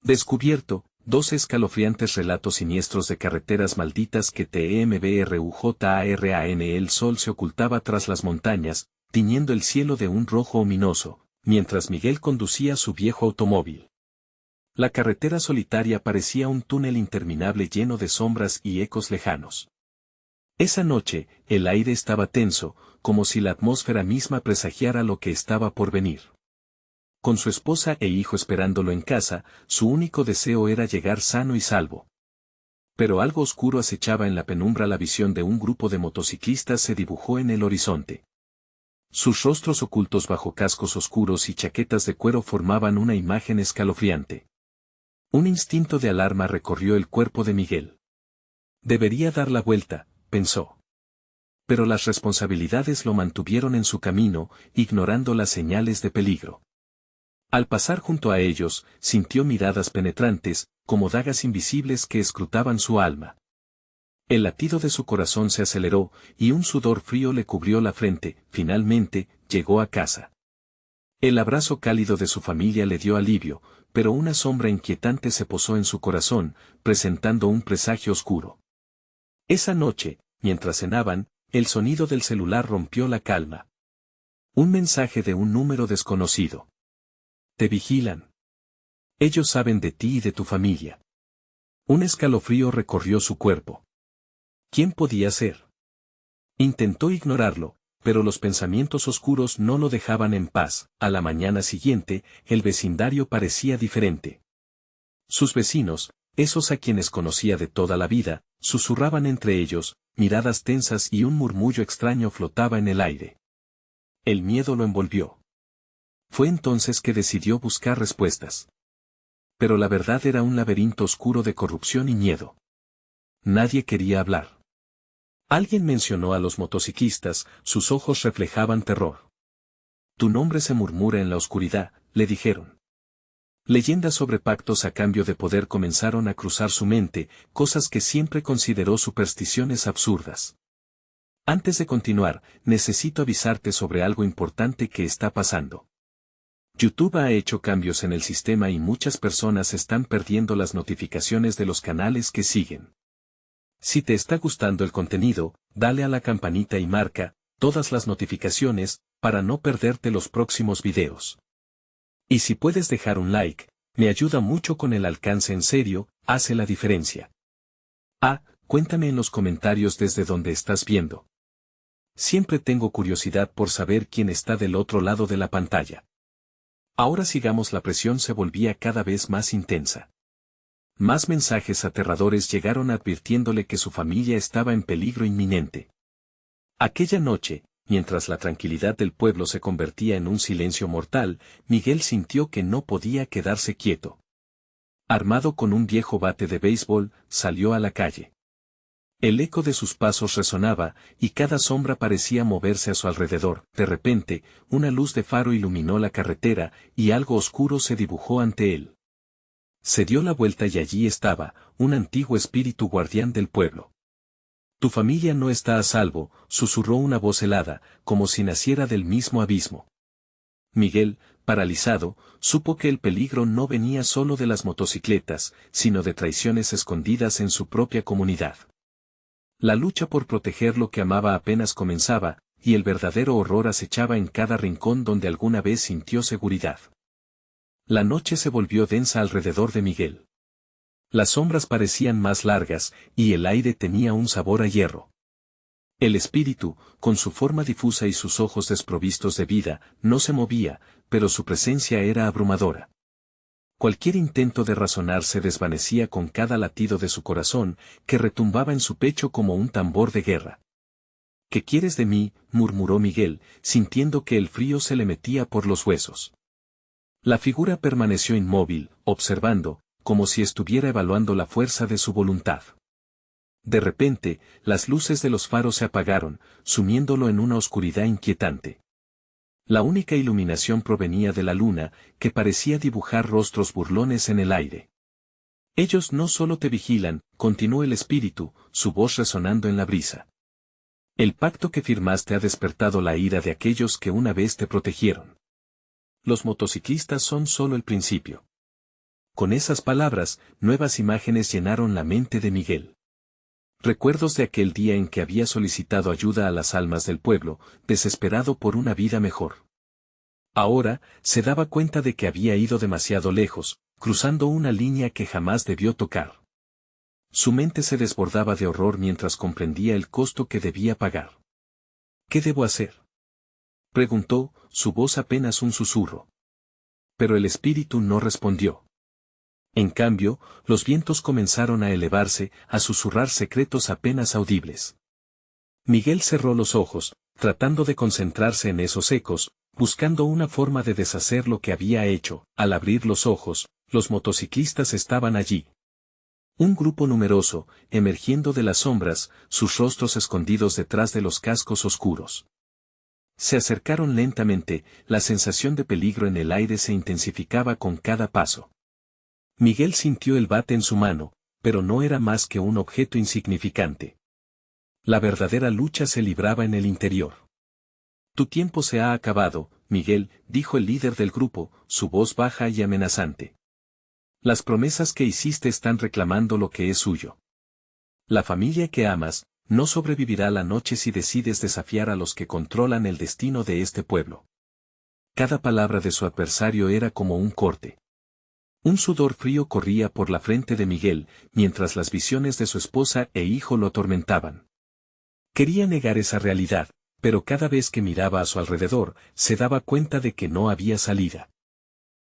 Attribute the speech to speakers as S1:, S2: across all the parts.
S1: Descubierto, 12 escalofriantes relatos siniestros de carreteras malditas que TMBRUJARAN. El sol se ocultaba tras las montañas, tiñendo el cielo de un rojo ominoso, mientras Miguel conducía su viejo automóvil. La carretera solitaria parecía un túnel interminable lleno de sombras y ecos lejanos. Esa noche, el aire estaba tenso, como si la atmósfera misma presagiara lo que estaba por venir. Con su esposa e hijo esperándolo en casa, su único deseo era llegar sano y salvo. Pero algo oscuro acechaba en la penumbra. La visión de un grupo de motociclistas se dibujó en el horizonte. Sus rostros ocultos bajo cascos oscuros y chaquetas de cuero formaban una imagen escalofriante. Un instinto de alarma recorrió el cuerpo de Miguel. Debería dar la vuelta, pensó. Pero las responsabilidades lo mantuvieron en su camino, ignorando las señales de peligro. Al pasar junto a ellos, sintió miradas penetrantes, como dagas invisibles que escrutaban su alma. El latido de su corazón se aceleró, y un sudor frío le cubrió la frente. Finalmente, llegó a casa. El abrazo cálido de su familia le dio alivio, pero una sombra inquietante se posó en su corazón, presentando un presagio oscuro. Esa noche, mientras cenaban, el sonido del celular rompió la calma. Un mensaje de un número desconocido. Te vigilan. Ellos saben de ti y de tu familia. Un escalofrío recorrió su cuerpo. ¿Quién podía ser? Intentó ignorarlo, pero los pensamientos oscuros no lo dejaban en paz. A la mañana siguiente, el vecindario parecía diferente. Sus vecinos, esos a quienes conocía de toda la vida, susurraban entre ellos, miradas tensas y un murmullo extraño flotaba en el aire. El miedo lo envolvió. Fue entonces que decidió buscar respuestas. Pero la verdad era un laberinto oscuro de corrupción y miedo. Nadie quería hablar. Alguien mencionó a los motociclistas, sus ojos reflejaban terror. Tu nombre se murmura en la oscuridad, le dijeron. Leyendas sobre pactos a cambio de poder comenzaron a cruzar su mente, cosas que siempre consideró supersticiones absurdas. Antes de continuar, necesito avisarte sobre algo importante que está pasando. YouTube ha hecho cambios en el sistema y muchas personas están perdiendo las notificaciones de los canales que siguen. Si te está gustando el contenido, dale a la campanita y marca todas las notificaciones para no perderte los próximos videos. Y si puedes dejar un like, me ayuda mucho con el alcance. En serio, hace la diferencia. Cuéntame en los comentarios desde donde estás viendo. Siempre tengo curiosidad por saber quién está del otro lado de la pantalla. Ahora sigamos. La presión se volvía cada vez más intensa. Más mensajes aterradores llegaron advirtiéndole que su familia estaba en peligro inminente. Aquella noche, mientras la tranquilidad del pueblo se convertía en un silencio mortal, Miguel sintió que no podía quedarse quieto. Armado con un viejo bate de béisbol, salió a la calle. El eco de sus pasos resonaba, y cada sombra parecía moverse a su alrededor. De repente, una luz de faro iluminó la carretera, y algo oscuro se dibujó ante él. Se dio la vuelta y allí estaba, un antiguo espíritu guardián del pueblo. Tu familia no está a salvo, susurró una voz helada, como si naciera del mismo abismo. Miguel, paralizado, supo que el peligro no venía solo de las motocicletas, sino de traiciones escondidas en su propia comunidad. La lucha por proteger lo que amaba apenas comenzaba, y el verdadero horror acechaba en cada rincón donde alguna vez sintió seguridad. La noche se volvió densa alrededor de Miguel. Las sombras parecían más largas, y el aire tenía un sabor a hierro. El espíritu, con su forma difusa y sus ojos desprovistos de vida, no se movía, pero su presencia era abrumadora. Cualquier intento de razonar se desvanecía con cada latido de su corazón, que retumbaba en su pecho como un tambor de guerra. ¿Qué quieres de mí?, murmuró Miguel, sintiendo que el frío se le metía por los huesos. La figura permaneció inmóvil, observando, como si estuviera evaluando la fuerza de su voluntad. De repente, las luces de los faros se apagaron, sumiéndolo en una oscuridad inquietante. La única iluminación provenía de la luna, que parecía dibujar rostros burlones en el aire. Ellos no solo te vigilan, continuó el espíritu, su voz resonando en la brisa. El pacto que firmaste ha despertado la ira de aquellos que una vez te protegieron. Los motociclistas son solo el principio. Con esas palabras, nuevas imágenes llenaron la mente de Miguel. Recuerdos de aquel día en que había solicitado ayuda a las almas del pueblo, desesperado por una vida mejor. Ahora, se daba cuenta de que había ido demasiado lejos, cruzando una línea que jamás debió tocar. Su mente se desbordaba de horror mientras comprendía el costo que debía pagar. ¿Qué debo hacer?, preguntó, su voz apenas un susurro. Pero el espíritu no respondió. En cambio, los vientos comenzaron a elevarse, a susurrar secretos apenas audibles. Miguel cerró los ojos, tratando de concentrarse en esos ecos, buscando una forma de deshacer lo que había hecho. Al abrir los ojos, los motociclistas estaban allí. Un grupo numeroso, emergiendo de las sombras, sus rostros escondidos detrás de los cascos oscuros. Se acercaron lentamente, la sensación de peligro en el aire se intensificaba con cada paso. Miguel sintió el bate en su mano, pero no era más que un objeto insignificante. La verdadera lucha se libraba en el interior. Tu tiempo se ha acabado, Miguel, dijo el líder del grupo, su voz baja y amenazante. Las promesas que hiciste están reclamando lo que es suyo. La familia que amas, no sobrevivirá la noche si decides desafiar a los que controlan el destino de este pueblo. Cada palabra de su adversario era como un corte. Un sudor frío corría por la frente de Miguel, mientras las visiones de su esposa e hijo lo atormentaban. Quería negar esa realidad, pero cada vez que miraba a su alrededor, se daba cuenta de que no había salida.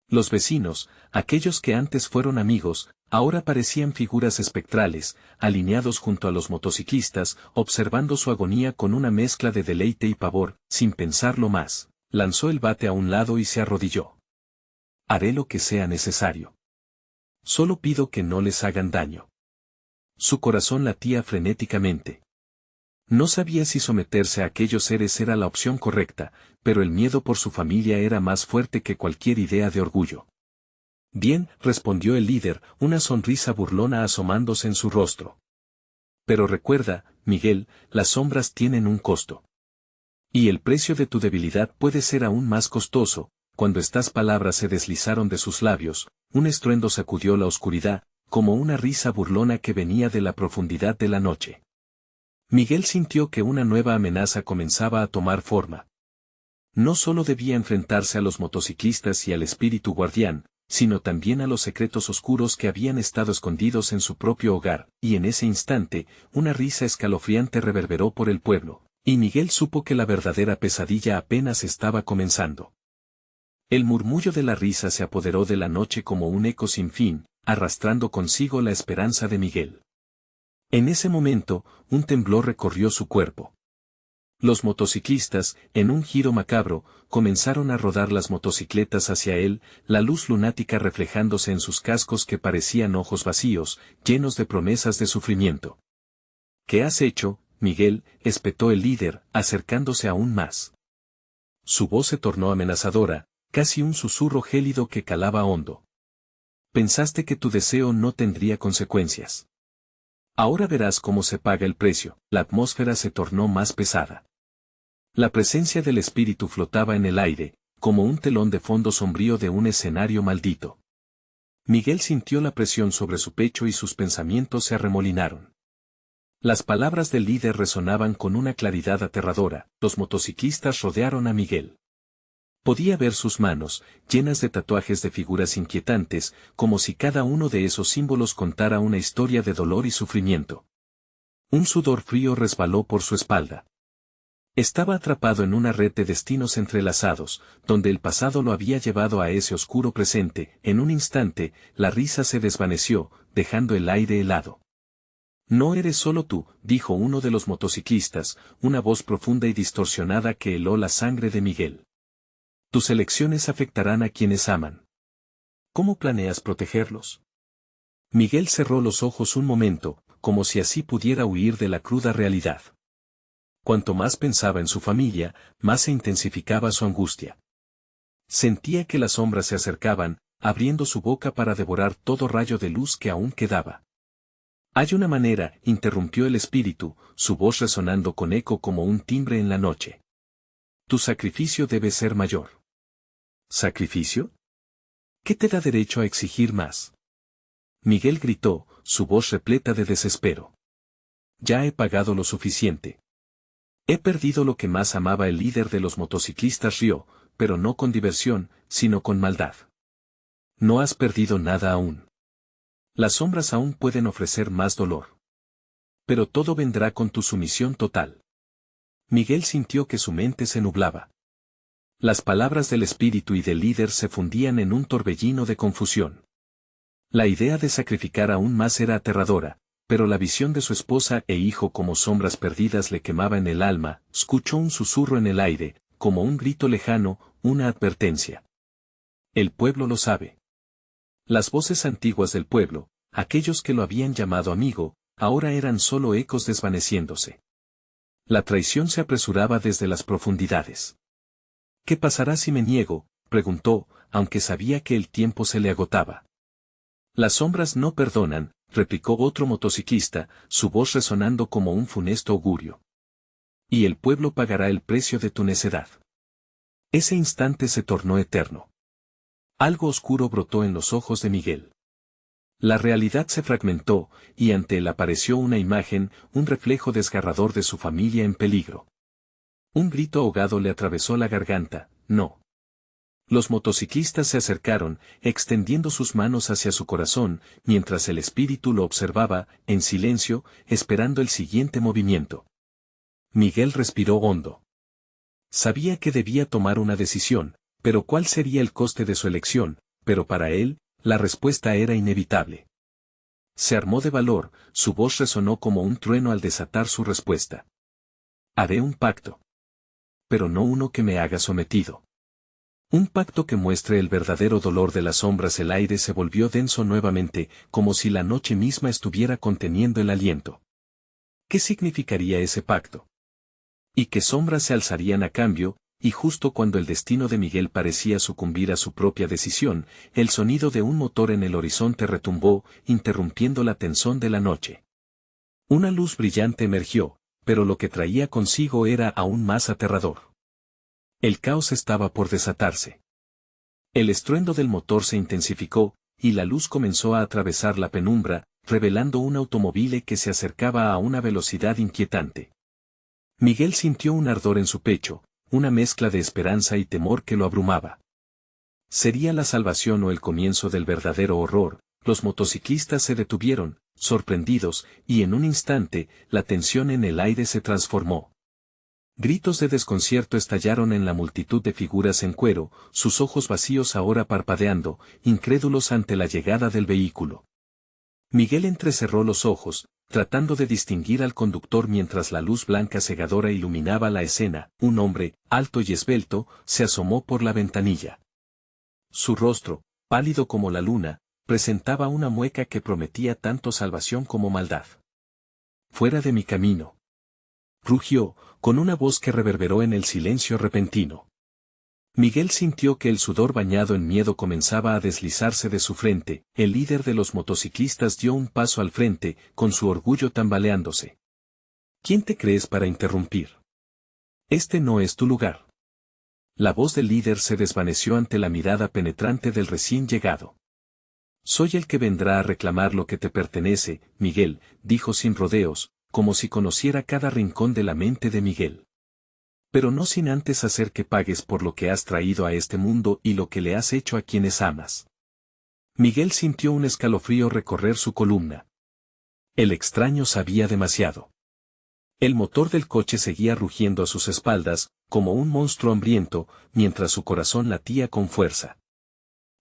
S1: Los vecinos, aquellos que antes fueron amigos, ahora parecían figuras espectrales, alineados junto a los motociclistas, observando su agonía con una mezcla de deleite y pavor. Sin pensarlo más, lanzó el bate a un lado y se arrodilló. Haré lo que sea necesario. Solo pido que no les hagan daño. Su corazón latía frenéticamente. No sabía si someterse a aquellos seres era la opción correcta, pero el miedo por su familia era más fuerte que cualquier idea de orgullo. Bien, respondió el líder, una sonrisa burlona asomándose en su rostro. Pero recuerda, Miguel, las sombras tienen un costo. Y el precio de tu debilidad puede ser aún más costoso. Cuando estas palabras se deslizaron de sus labios, un estruendo sacudió la oscuridad, como una risa burlona que venía de la profundidad de la noche. Miguel sintió que una nueva amenaza comenzaba a tomar forma. No solo debía enfrentarse a los motociclistas y al espíritu guardián, sino también a los secretos oscuros que habían estado escondidos en su propio hogar, y en ese instante, una risa escalofriante reverberó por el pueblo, y Miguel supo que la verdadera pesadilla apenas estaba comenzando. El murmullo de la risa se apoderó de la noche como un eco sin fin, arrastrando consigo la esperanza de Miguel. En ese momento, un temblor recorrió su cuerpo. Los motociclistas, en un giro macabro, comenzaron a rodar las motocicletas hacia él, la luz lunática reflejándose en sus cascos que parecían ojos vacíos, llenos de promesas de sufrimiento. ¿Qué has hecho, Miguel?, espetó el líder, acercándose aún más. Su voz se tornó amenazadora, casi un susurro gélido que calaba hondo. Pensaste que tu deseo no tendría consecuencias. Ahora verás cómo se paga el precio. La atmósfera se tornó más pesada. La presencia del espíritu flotaba en el aire, como un telón de fondo sombrío de un escenario maldito. Miguel sintió la presión sobre su pecho y sus pensamientos se arremolinaron. Las palabras del líder resonaban con una claridad aterradora. Los motociclistas rodearon a Miguel. Podía ver sus manos, llenas de tatuajes de figuras inquietantes, como si cada uno de esos símbolos contara una historia de dolor y sufrimiento. Un sudor frío resbaló por su espalda. Estaba atrapado en una red de destinos entrelazados, donde el pasado lo había llevado a ese oscuro presente. En un instante, la risa se desvaneció, dejando el aire helado. No eres solo tú, dijo uno de los motociclistas, una voz profunda y distorsionada que heló la sangre de Miguel. Tus elecciones afectarán a quienes aman. ¿Cómo planeas protegerlos? Miguel cerró los ojos un momento, como si así pudiera huir de la cruda realidad. Cuanto más pensaba en su familia, más se intensificaba su angustia. Sentía que las sombras se acercaban, abriendo su boca para devorar todo rayo de luz que aún quedaba. Hay una manera, interrumpió el espíritu, su voz resonando con eco como un timbre en la noche. Tu sacrificio debe ser mayor. ¿Sacrificio? ¿Qué te da derecho a exigir más? Miguel gritó, su voz repleta de desespero. Ya he pagado lo suficiente. He perdido lo que más amaba el líder de los motociclistas rió, pero no con diversión, sino con maldad. No has perdido nada aún. Las sombras aún pueden ofrecer más dolor. Pero todo vendrá con tu sumisión total. Miguel sintió que su mente se nublaba. Las palabras del espíritu y del líder se fundían en un torbellino de confusión. La idea de sacrificar aún más era aterradora, pero la visión de su esposa e hijo como sombras perdidas le quemaba en el alma. Escuchó un susurro en el aire, como un grito lejano, una advertencia. El pueblo lo sabe. Las voces antiguas del pueblo, aquellos que lo habían llamado amigo, ahora eran solo ecos desvaneciéndose. La traición se apresuraba desde las profundidades. ¿Qué pasará si me niego?, preguntó, aunque sabía que el tiempo se le agotaba. Las sombras no perdonan, replicó otro motociclista, su voz resonando como un funesto augurio. Y el pueblo pagará el precio de tu necedad. Ese instante se tornó eterno. Algo oscuro brotó en los ojos de Miguel. La realidad se fragmentó, y ante él apareció una imagen, un reflejo desgarrador de su familia en peligro. Un grito ahogado le atravesó la garganta, no. Los motociclistas se acercaron, extendiendo sus manos hacia su corazón, mientras el espíritu lo observaba, en silencio, esperando el siguiente movimiento. Miguel respiró hondo. Sabía que debía tomar una decisión, pero ¿cuál sería el coste de su elección? Pero para él, la respuesta era inevitable. Se armó de valor, su voz resonó como un trueno al desatar su respuesta. Haré un pacto. Pero no uno que me haga sometido. Un pacto que muestre el verdadero dolor de las sombras. El aire se volvió denso nuevamente, como si la noche misma estuviera conteniendo el aliento. ¿Qué significaría ese pacto? ¿Y qué sombras se alzarían a cambio? Y justo cuando el destino de Miguel parecía sucumbir a su propia decisión, el sonido de un motor en el horizonte retumbó, interrumpiendo la tensión de la noche. Una luz brillante emergió, pero lo que traía consigo era aún más aterrador. El caos estaba por desatarse. El estruendo del motor se intensificó, y la luz comenzó a atravesar la penumbra, revelando un automóvil que se acercaba a una velocidad inquietante. Miguel sintió un ardor en su pecho, una mezcla de esperanza y temor que lo abrumaba. ¿Sería la salvación o el comienzo del verdadero horror? Los motociclistas se detuvieron, sorprendidos, y en un instante, la tensión en el aire se transformó. Gritos de desconcierto estallaron en la multitud de figuras en cuero, sus ojos vacíos ahora parpadeando, incrédulos ante la llegada del vehículo. Miguel entrecerró los ojos, tratando de distinguir al conductor mientras la luz blanca cegadora iluminaba la escena. Un hombre, alto y esbelto, se asomó por la ventanilla. Su rostro, pálido como la luna, presentaba una mueca que prometía tanto salvación como maldad. «Fuera de mi camino», rugió, con una voz que reverberó en el silencio repentino. Miguel sintió que el sudor bañado en miedo comenzaba a deslizarse de su frente. El líder de los motociclistas dio un paso al frente, con su orgullo tambaleándose. ¿Quién te crees para interrumpir? Este no es tu lugar. La voz del líder se desvaneció ante la mirada penetrante del recién llegado. Soy el que vendrá a reclamar lo que te pertenece, Miguel, dijo sin rodeos, como si conociera cada rincón de la mente de Miguel. Pero no sin antes hacer que pagues por lo que has traído a este mundo y lo que le has hecho a quienes amas. Miguel sintió un escalofrío recorrer su columna. El extraño sabía demasiado. El motor del coche seguía rugiendo a sus espaldas, como un monstruo hambriento, mientras su corazón latía con fuerza.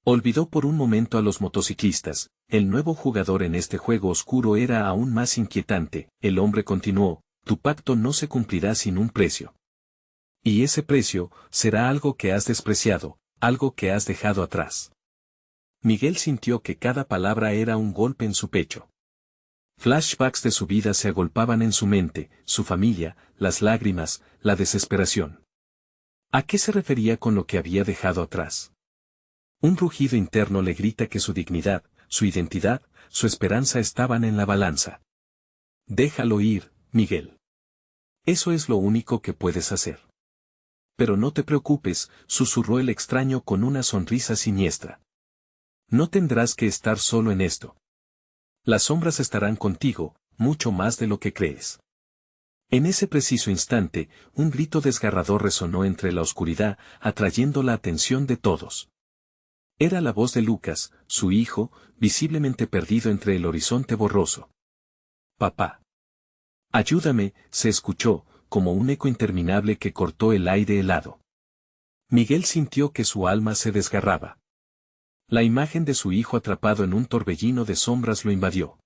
S1: Olvidó por un momento a los motociclistas. El nuevo jugador en este juego oscuro era aún más inquietante. El hombre continuó, tu pacto no se cumplirá sin un precio. Y ese precio, será algo que has despreciado, algo que has dejado atrás. Miguel sintió que cada palabra era un golpe en su pecho. Flashbacks de su vida se agolpaban en su mente, su familia, las lágrimas, la desesperación. ¿A qué se refería con lo que había dejado atrás? Un rugido interno le grita que su dignidad, su identidad, su esperanza estaban en la balanza. Déjalo ir, Miguel. Eso es lo único que puedes hacer. Pero no te preocupes, susurró el extraño con una sonrisa siniestra. No tendrás que estar solo en esto. Las sombras estarán contigo, mucho más de lo que crees. En ese preciso instante, un grito desgarrador resonó entre la oscuridad, atrayendo la atención de todos. Era la voz de Lucas, su hijo, visiblemente perdido entre el horizonte borroso. «Papá. Ayúdame», se escuchó, como un eco interminable que cortó el aire helado. Miguel sintió que su alma se desgarraba. La imagen de su hijo atrapado en un torbellino de sombras lo invadió.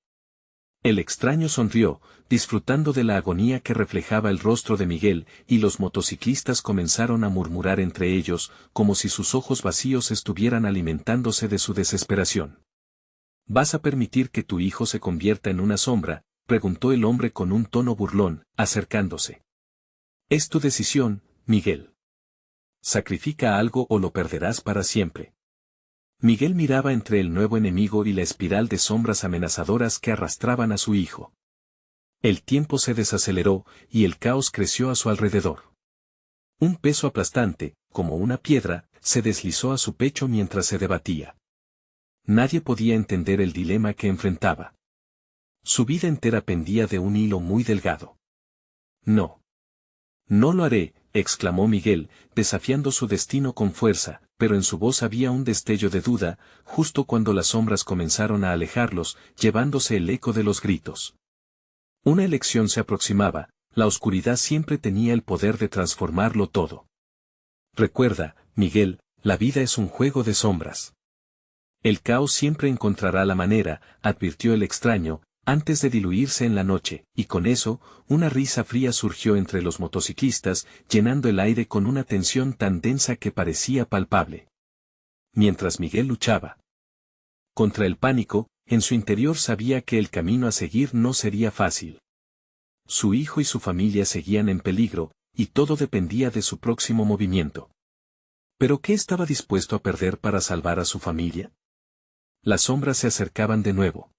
S1: El extraño sonrió, disfrutando de la agonía que reflejaba el rostro de Miguel, y los motociclistas comenzaron a murmurar entre ellos, como si sus ojos vacíos estuvieran alimentándose de su desesperación. «¿Vas a permitir que tu hijo se convierta en una sombra?», preguntó el hombre con un tono burlón, acercándose. «Es tu decisión, Miguel. Sacrifica algo o lo perderás para siempre». Miguel miraba entre el nuevo enemigo y la espiral de sombras amenazadoras que arrastraban a su hijo. El tiempo se desaceleró, y el caos creció a su alrededor. Un peso aplastante, como una piedra, se deslizó a su pecho mientras se debatía. Nadie podía entender el dilema que enfrentaba. Su vida entera pendía de un hilo muy delgado. «No. No lo haré», exclamó Miguel, desafiando su destino con fuerza, pero en su voz había un destello de duda, justo cuando las sombras comenzaron a alejarlos, llevándose el eco de los gritos. Una elección se aproximaba, la oscuridad siempre tenía el poder de transformarlo todo. «Recuerda, Miguel, la vida es un juego de sombras. El caos siempre encontrará la manera», advirtió el extraño, antes de diluirse en la noche, y con eso, una risa fría surgió entre los motociclistas, llenando el aire con una tensión tan densa que parecía palpable. Mientras Miguel luchaba contra el pánico, en su interior sabía que el camino a seguir no sería fácil. Su hijo y su familia seguían en peligro, y todo dependía de su próximo movimiento. ¿Pero qué estaba dispuesto a perder para salvar a su familia? Las sombras se acercaban de nuevo.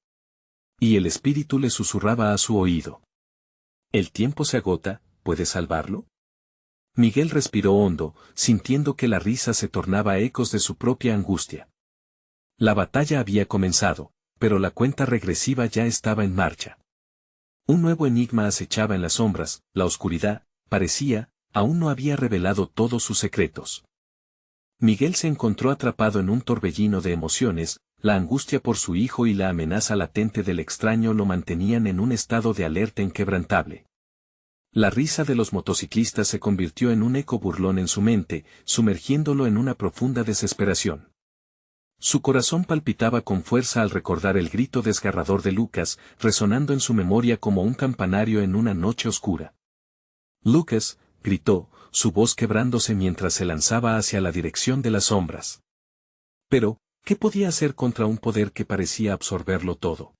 S1: Y el espíritu le susurraba a su oído. «El tiempo se agota, ¿puedes salvarlo?». Miguel respiró hondo, sintiendo que la risa se tornaba ecos de su propia angustia. La batalla había comenzado, pero la cuenta regresiva ya estaba en marcha. Un nuevo enigma acechaba en las sombras, la oscuridad, parecía, aún no había revelado todos sus secretos. Miguel se encontró atrapado en un torbellino de emociones, la angustia por su hijo y la amenaza latente del extraño lo mantenían en un estado de alerta inquebrantable. La risa de los motociclistas se convirtió en un eco burlón en su mente, sumergiéndolo en una profunda desesperación. Su corazón palpitaba con fuerza al recordar el grito desgarrador de Lucas, resonando en su memoria como un campanario en una noche oscura. «Lucas», gritó, su voz quebrándose mientras se lanzaba hacia la dirección de las sombras. Pero, ¿qué podía hacer contra un poder que parecía absorberlo todo?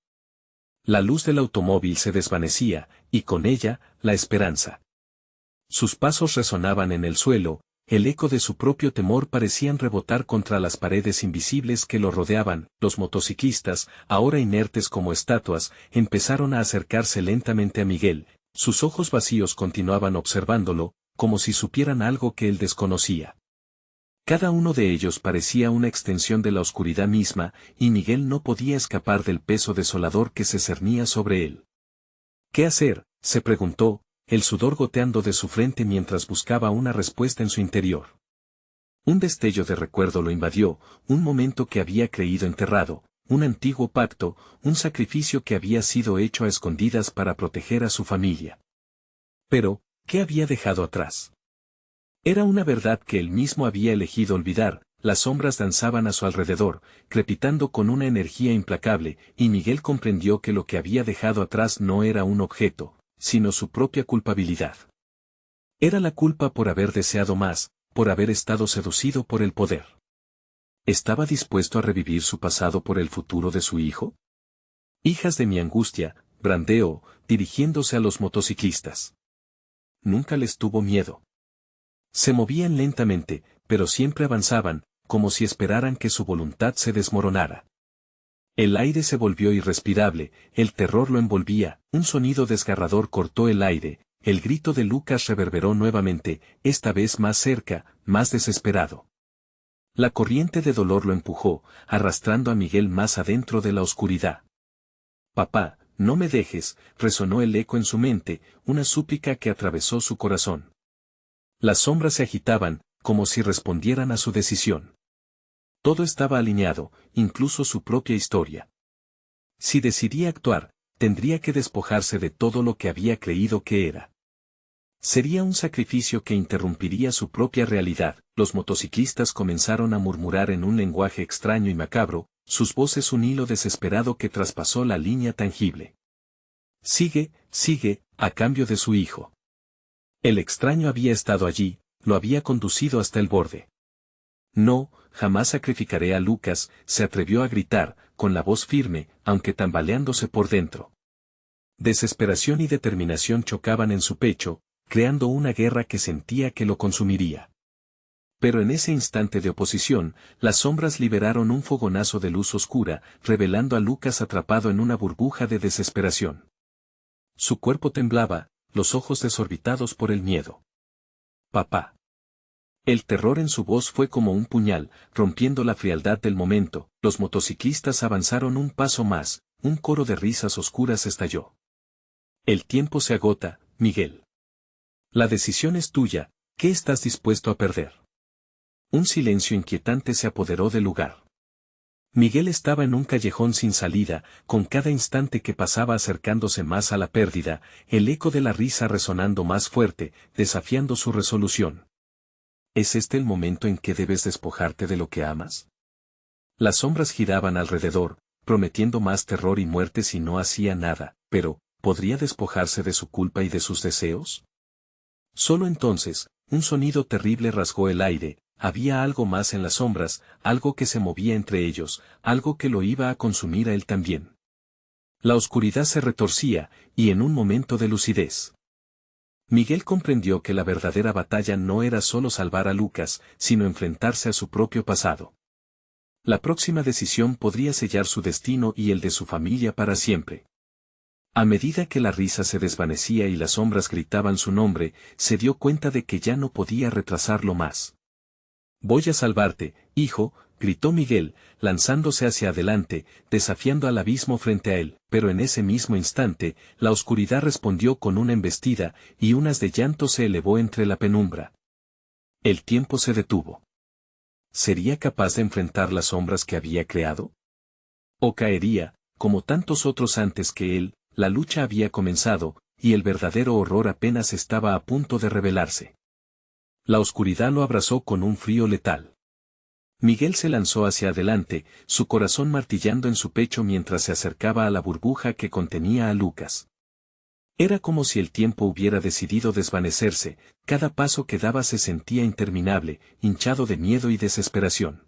S1: La luz del automóvil se desvanecía, y con ella, la esperanza. Sus pasos resonaban en el suelo, el eco de su propio temor parecían rebotar contra las paredes invisibles que lo rodeaban. Los motociclistas, ahora inertes como estatuas, empezaron a acercarse lentamente a Miguel, sus ojos vacíos continuaban observándolo, como si supieran algo que él desconocía. Cada uno de ellos parecía una extensión de la oscuridad misma, y Miguel no podía escapar del peso desolador que se cernía sobre él. «¿Qué hacer?», se preguntó, el sudor goteando de su frente mientras buscaba una respuesta en su interior. Un destello de recuerdo lo invadió, un momento que había creído enterrado, un antiguo pacto, un sacrificio que había sido hecho a escondidas para proteger a su familia. Pero, ¿qué había dejado atrás? Era una verdad que él mismo había elegido olvidar. Las sombras danzaban a su alrededor, crepitando con una energía implacable, y Miguel comprendió que lo que había dejado atrás no era un objeto, sino su propia culpabilidad. Era la culpa por haber deseado más, por haber estado seducido por el poder. ¿Estaba dispuesto a revivir su pasado por el futuro de su hijo? «Hijas de mi angustia», brandeó, dirigiéndose a los motociclistas. Nunca les tuvo miedo. Se movían lentamente, pero siempre avanzaban, como si esperaran que su voluntad se desmoronara. El aire se volvió irrespirable, el terror lo envolvía, un sonido desgarrador cortó el aire, el grito de Lucas reverberó nuevamente, esta vez más cerca, más desesperado. La corriente de dolor lo empujó, arrastrando a Miguel más adentro de la oscuridad. Papá, no me dejes, resonó el eco en su mente, una súplica que atravesó su corazón. Las sombras se agitaban, como si respondieran a su decisión. Todo estaba alineado, incluso su propia historia. Si decidía actuar, tendría que despojarse de todo lo que había creído que era. Sería un sacrificio que interrumpiría su propia realidad. Los motociclistas comenzaron a murmurar en un lenguaje extraño y macabro, sus voces un hilo desesperado que traspasó la línea tangible. Sigue, sigue, a cambio de su hijo. El extraño había estado allí, lo había conducido hasta el borde. No, jamás sacrificaré a Lucas, se atrevió a gritar, con la voz firme, aunque tambaleándose por dentro. Desesperación y determinación chocaban en su pecho, creando una guerra que sentía que lo consumiría. Pero en ese instante de oposición, las sombras liberaron un fogonazo de luz oscura, revelando a Lucas atrapado en una burbuja de desesperación. Su cuerpo temblaba, los ojos desorbitados por el miedo. Papá. El terror en su voz fue como un puñal, rompiendo la frialdad del momento. Los motociclistas avanzaron un paso más, un coro de risas oscuras estalló. El tiempo se agota, Miguel. La decisión es tuya, ¿qué estás dispuesto a perder? Un silencio inquietante se apoderó del lugar. Miguel estaba en un callejón sin salida, con cada instante que pasaba acercándose más a la pérdida, el eco de la risa resonando más fuerte, desafiando su resolución. ¿Es este el momento en que debes despojarte de lo que amas? Las sombras giraban alrededor, prometiendo más terror y muerte si no hacía nada, pero, ¿podría despojarse de su culpa y de sus deseos? Solo entonces, un sonido terrible rasgó el aire. Había algo más en las sombras, algo que se movía entre ellos, algo que lo iba a consumir a él también. La oscuridad se retorcía, y en un momento de lucidez, Miguel comprendió que la verdadera batalla no era solo salvar a Lucas, sino enfrentarse a su propio pasado. La próxima decisión podría sellar su destino y el de su familia para siempre. A medida que la risa se desvanecía y las sombras gritaban su nombre, se dio cuenta de que ya no podía retrasarlo más. Voy a salvarte, hijo, gritó Miguel, lanzándose hacia adelante, desafiando al abismo frente a él, pero en ese mismo instante, la oscuridad respondió con una embestida, y un haz de llanto se elevó entre la penumbra. El tiempo se detuvo. ¿Sería capaz de enfrentar las sombras que había creado? ¿O caería, como tantos otros antes que él? La lucha había comenzado, y el verdadero horror apenas estaba a punto de revelarse. La oscuridad lo abrazó con un frío letal. Miguel se lanzó hacia adelante, su corazón martillando en su pecho mientras se acercaba a la burbuja que contenía a Lucas. Era como si el tiempo hubiera decidido desvanecerse, cada paso que daba se sentía interminable, hinchado de miedo y desesperación.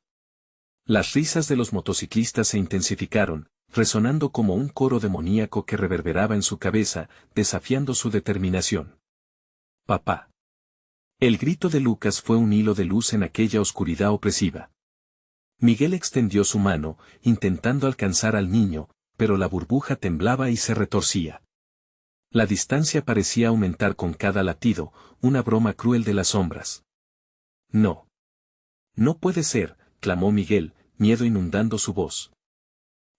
S1: Las risas de los motociclistas se intensificaron, resonando como un coro demoníaco que reverberaba en su cabeza, desafiando su determinación. Papá. El grito de Lucas fue un hilo de luz en aquella oscuridad opresiva. Miguel extendió su mano, intentando alcanzar al niño, pero la burbuja temblaba y se retorcía. La distancia parecía aumentar con cada latido, una broma cruel de las sombras. No. No puede ser, clamó Miguel, miedo inundando su voz.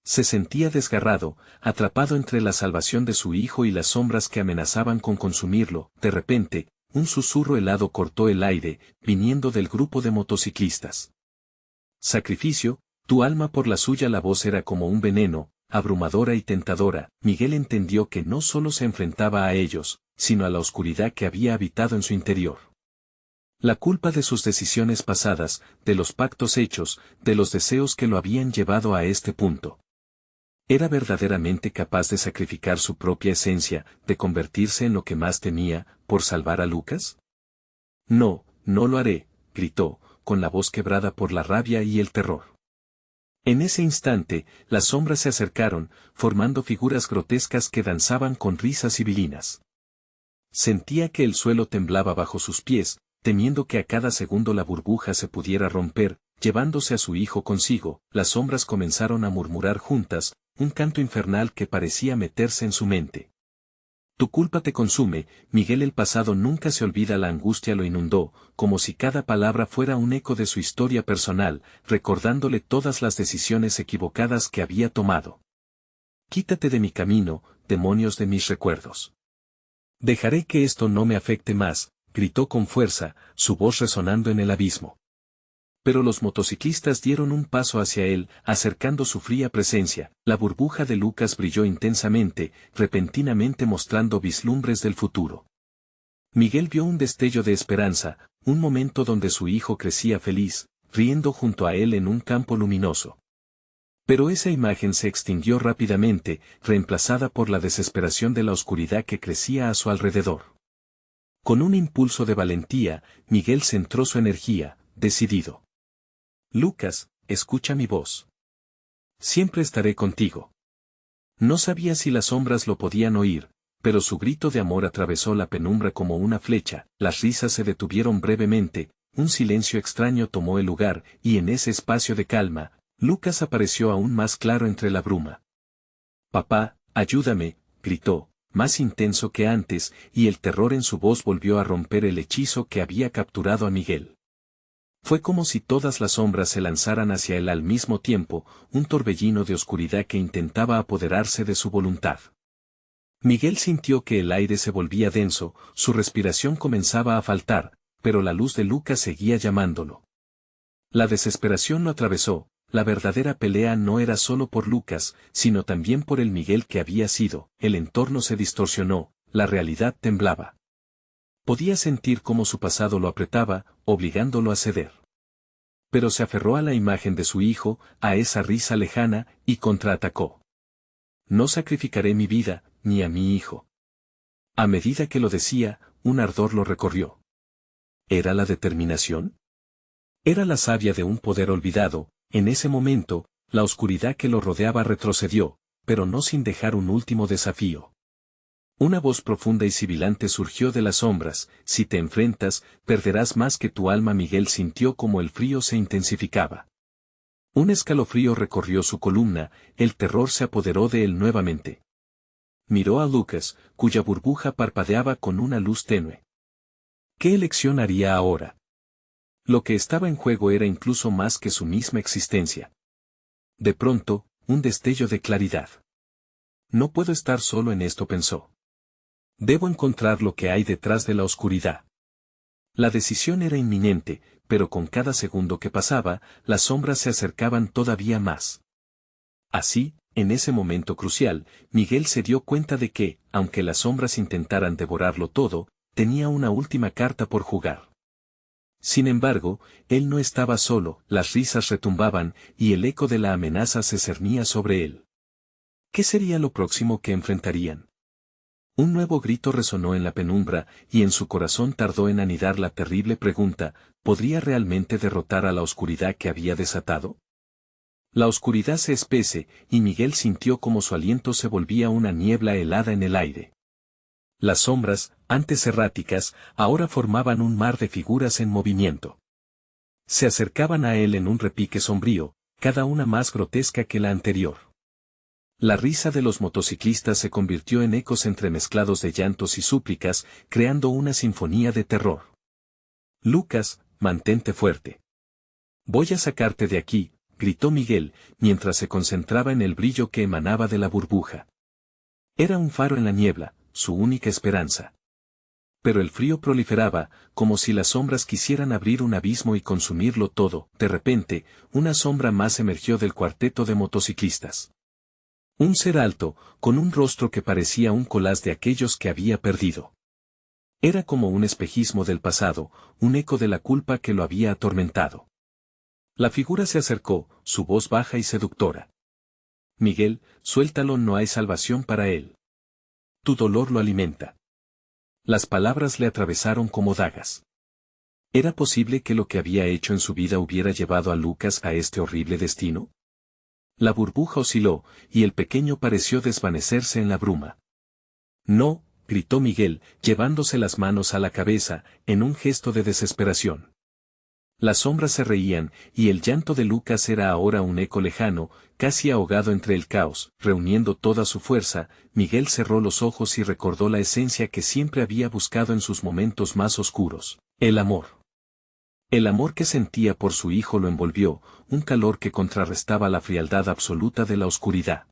S1: Se sentía desgarrado, atrapado entre la salvación de su hijo y las sombras que amenazaban con consumirlo. De repente, un susurro helado cortó el aire, viniendo del grupo de motociclistas. Sacrificio, tu alma por la suya. La voz era como un veneno, abrumadora y tentadora. Miguel entendió que no solo se enfrentaba a ellos, sino a la oscuridad que había habitado en su interior. La culpa de sus decisiones pasadas, de los pactos hechos, de los deseos que lo habían llevado a este punto. ¿Era verdaderamente capaz de sacrificar su propia esencia, de convertirse en lo que más temía, por salvar a Lucas? No, no lo haré, gritó, con la voz quebrada por la rabia y el terror. En ese instante, las sombras se acercaron, formando figuras grotescas que danzaban con risas sibilinas. Sentía que el suelo temblaba bajo sus pies, temiendo que a cada segundo la burbuja se pudiera romper, llevándose a su hijo consigo. Las sombras comenzaron a murmurar juntas, un canto infernal que parecía meterse en su mente. Tu culpa te consume, Miguel. El pasado nunca se olvida. La angustia lo inundó, como si cada palabra fuera un eco de su historia personal, recordándole todas las decisiones equivocadas que había tomado. Quítate de mi camino, demonios de mis recuerdos. Dejaré que esto no me afecte más, gritó con fuerza, su voz resonando en el abismo. Pero los motociclistas dieron un paso hacia él, acercando su fría presencia. La burbuja de Lucas brilló intensamente, repentinamente mostrando vislumbres del futuro. Miguel vio un destello de esperanza, un momento donde su hijo crecía feliz, riendo junto a él en un campo luminoso. Pero esa imagen se extinguió rápidamente, reemplazada por la desesperación de la oscuridad que crecía a su alrededor. Con un impulso de valentía, Miguel centró su energía, decidido. Lucas, escucha mi voz. Siempre estaré contigo. No sabía si las sombras lo podían oír, pero su grito de amor atravesó la penumbra como una flecha. Las risas se detuvieron brevemente, un silencio extraño tomó el lugar, y en ese espacio de calma, Lucas apareció aún más claro entre la bruma. Papá, ayúdame, gritó, más intenso que antes, y el terror en su voz volvió a romper el hechizo que había capturado a Miguel. Fue como si todas las sombras se lanzaran hacia él al mismo tiempo, un torbellino de oscuridad que intentaba apoderarse de su voluntad. Miguel sintió que el aire se volvía denso, su respiración comenzaba a faltar, pero la luz de Lucas seguía llamándolo. La desesperación lo atravesó, la verdadera pelea no era solo por Lucas, sino también por el Miguel que había sido. El entorno se distorsionó, la realidad temblaba. Podía sentir cómo su pasado lo apretaba, obligándolo a ceder. Pero se aferró a la imagen de su hijo, a esa risa lejana, y contraatacó. No sacrificaré mi vida, ni a mi hijo. A medida que lo decía, un ardor lo recorrió. ¿Era la determinación? Era la savia de un poder olvidado. En ese momento, la oscuridad que lo rodeaba retrocedió, pero no sin dejar un último desafío. Una voz profunda y sibilante surgió de las sombras: si te enfrentas, perderás más que tu alma. Miguel sintió como el frío se intensificaba. Un escalofrío recorrió su columna, el terror se apoderó de él nuevamente. Miró a Lucas, cuya burbuja parpadeaba con una luz tenue. ¿Qué elección haría ahora? Lo que estaba en juego era incluso más que su misma existencia. De pronto, un destello de claridad. No puedo estar solo en esto, pensó. Debo encontrar lo que hay detrás de la oscuridad. La decisión era inminente, pero con cada segundo que pasaba, las sombras se acercaban todavía más. Así, en ese momento crucial, Miguel se dio cuenta de que, aunque las sombras intentaran devorarlo todo, tenía una última carta por jugar. Sin embargo, él no estaba solo, las risas retumbaban, y el eco de la amenaza se cernía sobre él. ¿Qué sería lo próximo que enfrentarían? Un nuevo grito resonó en la penumbra, y en su corazón tardó en anidar la terrible pregunta: ¿podría realmente derrotar a la oscuridad que había desatado? La oscuridad se espese, y Miguel sintió como su aliento se volvía una niebla helada en el aire. Las sombras, antes erráticas, ahora formaban un mar de figuras en movimiento. Se acercaban a él en un repique sombrío, cada una más grotesca que la anterior. La risa de los motociclistas se convirtió en ecos entremezclados de llantos y súplicas, creando una sinfonía de terror. Lucas, mantente fuerte. Voy a sacarte de aquí, gritó Miguel, mientras se concentraba en el brillo que emanaba de la burbuja. Era un faro en la niebla, su única esperanza. Pero el frío proliferaba, como si las sombras quisieran abrir un abismo y consumirlo todo. De repente, una sombra más emergió del cuarteto de motociclistas. Un ser alto, con un rostro que parecía un collage de aquellos que había perdido. Era como un espejismo del pasado, un eco de la culpa que lo había atormentado. La figura se acercó, su voz baja y seductora. Miguel, suéltalo, no hay salvación para él. Tu dolor lo alimenta. Las palabras le atravesaron como dagas. ¿Era posible que lo que había hecho en su vida hubiera llevado a Lucas a este horrible destino? La burbuja osciló, y el pequeño pareció desvanecerse en la bruma. No, gritó Miguel, llevándose las manos a la cabeza, en un gesto de desesperación. Las sombras se reían, y el llanto de Lucas era ahora un eco lejano, casi ahogado entre el caos. Reuniendo toda su fuerza, Miguel cerró los ojos y recordó la esencia que siempre había buscado en sus momentos más oscuros: el amor. El amor que sentía por su hijo lo envolvió, un calor que contrarrestaba la frialdad absoluta de la oscuridad.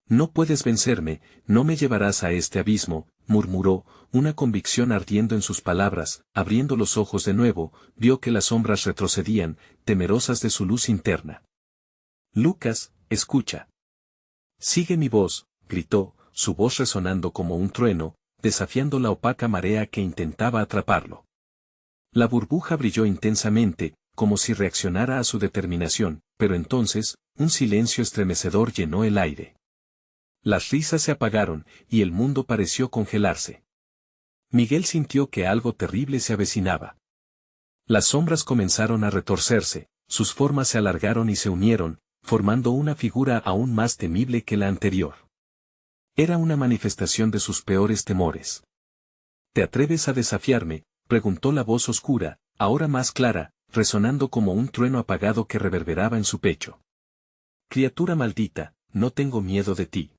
S1: No puedes vencerme, no me llevarás a este abismo, murmuró, una convicción ardiendo en sus palabras. Abriendo los ojos de nuevo, vio que las sombras retrocedían, temerosas de su luz interna. Lucas, escucha. Sigue mi voz, gritó, su voz resonando como un trueno, desafiando la opaca marea que intentaba atraparlo. La burbuja brilló intensamente, como si reaccionara a su determinación, pero entonces, un silencio estremecedor llenó el aire. Las risas se apagaron, y el mundo pareció congelarse. Miguel sintió que algo terrible se avecinaba. Las sombras comenzaron a retorcerse, sus formas se alargaron y se unieron, formando una figura aún más temible que la anterior. Era una manifestación de sus peores temores. ¿Te atreves a desafiarme?, preguntó la voz oscura, ahora más clara, resonando como un trueno apagado que reverberaba en su pecho. Criatura maldita, no tengo miedo de ti.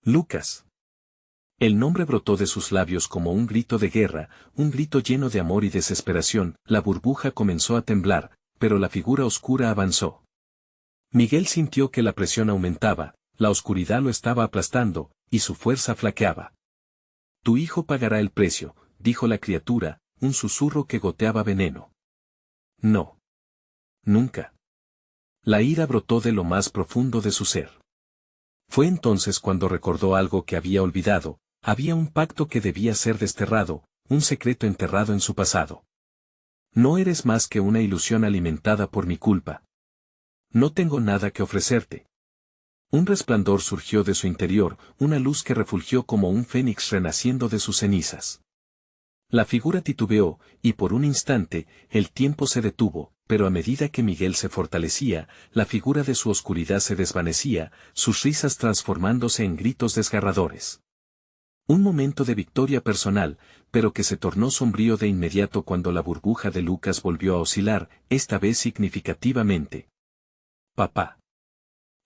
S1: Lucas. El nombre brotó de sus labios como un grito de guerra, un grito lleno de amor y desesperación. La burbuja comenzó a temblar, pero la figura oscura avanzó. Miguel sintió que la presión aumentaba, la oscuridad lo estaba aplastando, y su fuerza flaqueaba. Tu hijo pagará el precio, dijo la criatura, un susurro que goteaba veneno. No. Nunca. La ira brotó de lo más profundo de su ser. Fue entonces cuando recordó algo que había olvidado: había un pacto que debía ser desterrado, un secreto enterrado en su pasado. No eres más que una ilusión alimentada por mi culpa. No tengo nada que ofrecerte. Un resplandor surgió de su interior, una luz que refulgió como un fénix renaciendo de sus cenizas. La figura titubeó, y por un instante, el tiempo se detuvo, pero a medida que Miguel se fortalecía, la figura de su oscuridad se desvanecía, sus risas transformándose en gritos desgarradores. Un momento de victoria personal, pero que se tornó sombrío de inmediato cuando la burbuja de Lucas volvió a oscilar, esta vez significativamente. Papá.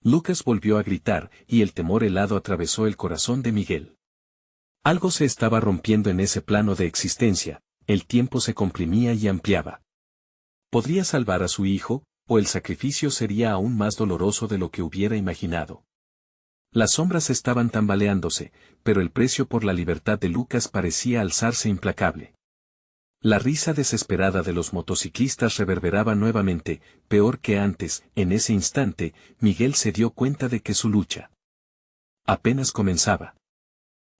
S1: Lucas volvió a gritar, y el temor helado atravesó el corazón de Miguel. Algo se estaba rompiendo en ese plano de existencia, el tiempo se comprimía y ampliaba. ¿Podría salvar a su hijo, o el sacrificio sería aún más doloroso de lo que hubiera imaginado? Las sombras estaban tambaleándose, pero el precio por la libertad de Lucas parecía alzarse implacable. La risa desesperada de los motociclistas reverberaba nuevamente, peor que antes. En ese instante, Miguel se dio cuenta de que su lucha apenas comenzaba.